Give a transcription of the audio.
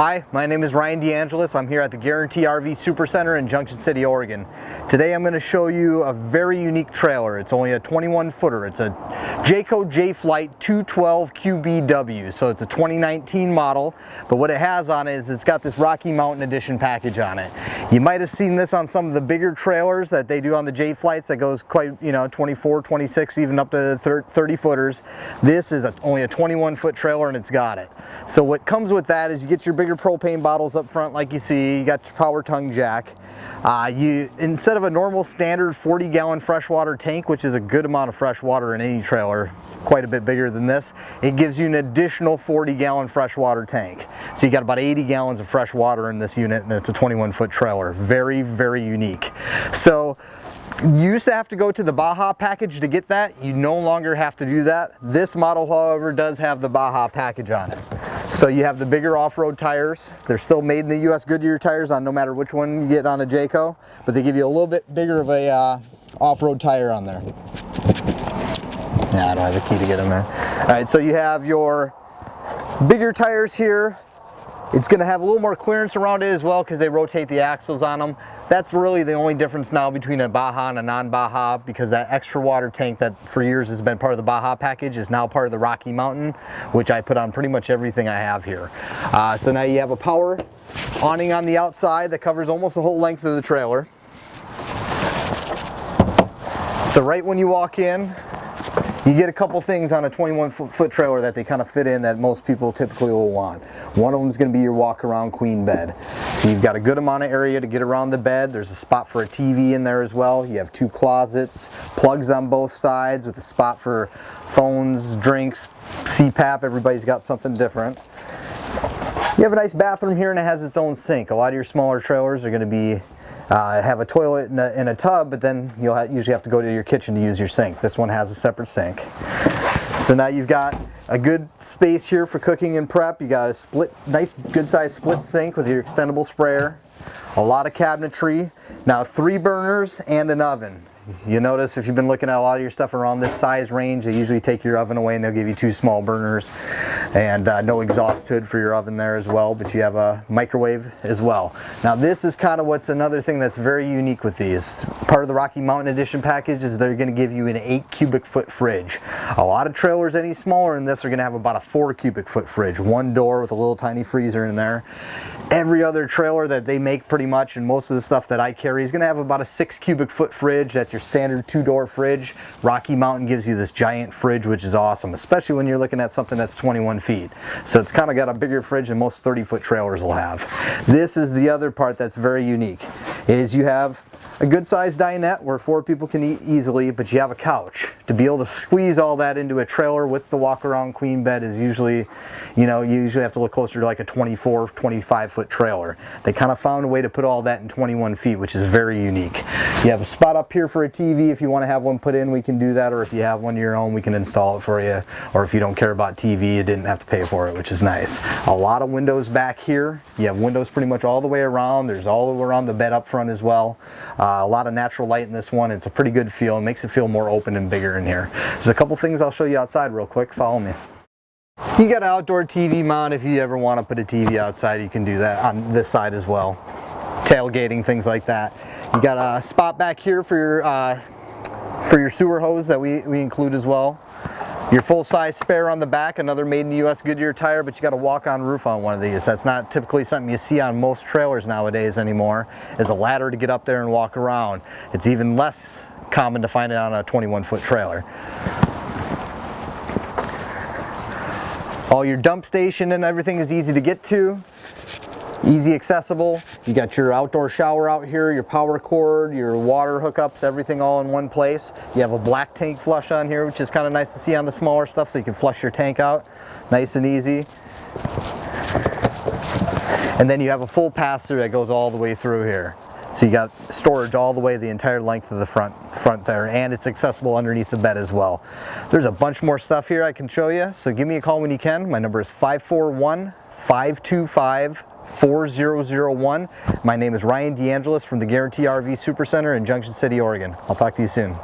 Hi, my name is Ryan DeAngelis. I'm here at the Guarantee RV Supercenter in Junction City, Oregon. Today I'm going to show you a very unique trailer. It's only a 21 footer. It's a Jayco Jay Flight 212 QBW. So it's a 2019 model, but what it has on it is it's got this Rocky Mountain Edition package on it. You might have seen this on some of the bigger trailers that they do on the Jay Flights that goes quite, 24, 26, even up to 30 footers. This is only a 21 foot trailer and it's got it. So what comes with that is you get your bigger propane bottles up front like you see, you got your power tongue jack. Instead of a normal standard 40-gallon freshwater tank, which is a good amount of fresh water in any trailer, quite a bit bigger than this, it gives you an additional 40-gallon freshwater tank. So you got about 80 gallons of fresh water in this unit, and it's a 21-foot trailer. Very, very unique. So you used to have to go to the Baja package to get that. You no longer have to do that. This model, however, does have the Baja package on it. So you have the bigger off-road tires. They're still made in the US Goodyear tires on no matter which one you get on a Jayco, but they give you a little bit bigger of a off-road tire on there. Yeah, I don't have a key to get in there. All right, so you have your bigger tires here. It's going to have a little more clearance around it as well because they rotate the axles on them. That's really the only difference now between a Baja and a non-Baja, because that extra water tank that for years has been part of the Baja package is now part of the Rocky Mountain, which I put on pretty much everything I have here. So now you have a power awning on the outside that covers almost the whole length of the trailer. So right when you walk in, you get a couple things on a 21-foot trailer that they kind of fit in that most people typically will want. One of them is going to be your walk-around queen bed. So you've got a good amount of area to get around the bed. There's a spot for a TV in there as well. You have two closets, plugs on both sides with a spot for phones, drinks, CPAP. Everybody's got something different. You have a nice bathroom here and it has its own sink. A lot of your smaller trailers are going to be have a toilet and a tub, but then you'll usually have to go to your kitchen to use your sink. This one has a separate sink. So now you've got a good space here for cooking and prep. You got a nice good sized split sink with your extendable sprayer. A lot of cabinetry. Now 3 burners and an oven. You notice if you've been looking at a lot of your stuff around this size range, they usually take your oven away and they'll give you 2 small burners and no exhaust hood for your oven there as well, but you have a microwave as well. Now this is kind of what's another thing that's very unique with these. Part of the Rocky Mountain Edition package is they're going to give you an 8 cubic foot fridge. A lot of trailers any smaller than this are going to have about a 4 cubic foot fridge, one door with a little tiny freezer in there. Every other trailer that they make pretty much, and most of the stuff that I carry, is going to have about a 6 cubic foot fridge. That's your standard 2-door fridge. Rocky Mountain gives you this giant fridge, which is awesome, especially when you're looking at something that's 21 feet. So it's kind of got a bigger fridge than most 30-foot trailers will have. This is the other part that's very unique, is you have a good sized dinette where 4 people can eat easily, but you have a couch. To be able to squeeze all that into a trailer with the walk-around queen bed is usually, you usually have to look closer to like a 24, 25-foot trailer. They kind of found a way to put all that in 21 feet, which is very unique. You have a spot up here for a TV. If you want to have one put in, we can do that, or if you have one of your own, we can install it for you. Or if you don't care about TV, you didn't have to pay for it, which is nice. A lot of windows back here. You have windows pretty much all the way around. There's all around the bed up front as well. A lot of natural light in this one. It's a pretty good feel. It makes it feel more open and bigger in here. There's a couple things I'll show you outside real quick. Follow me. You got an outdoor TV mount. If you ever want to put a TV outside, you can do that on this side as well. Tailgating, things like that. You got a spot back here for your sewer hose that we include as well. Your full-size spare on the back, another made in the US Goodyear tire, but you got a walk-on roof on one of these. That's not typically something you see on most trailers nowadays anymore, is a ladder to get up there and walk around. It's even less common to find it on a 21-foot trailer. All your dump station and everything is easy to get to. Easy accessible. You got your outdoor shower out here, your power cord, your water hookups, everything all in one place. You have a black tank flush on here, which is kind of nice to see on the smaller stuff, so you can flush your tank out nice and easy. And then you have a full pass-through that goes all the way through here. So you got storage all the way the entire length of the front there, and it's accessible underneath the bed as well. There's a bunch more stuff here I can show you, so give me a call when you can. My number is 541-525-4001. My name is Ryan DeAngelis from the Guarantee RV Supercenter in Junction City, Oregon. I'll talk to you soon.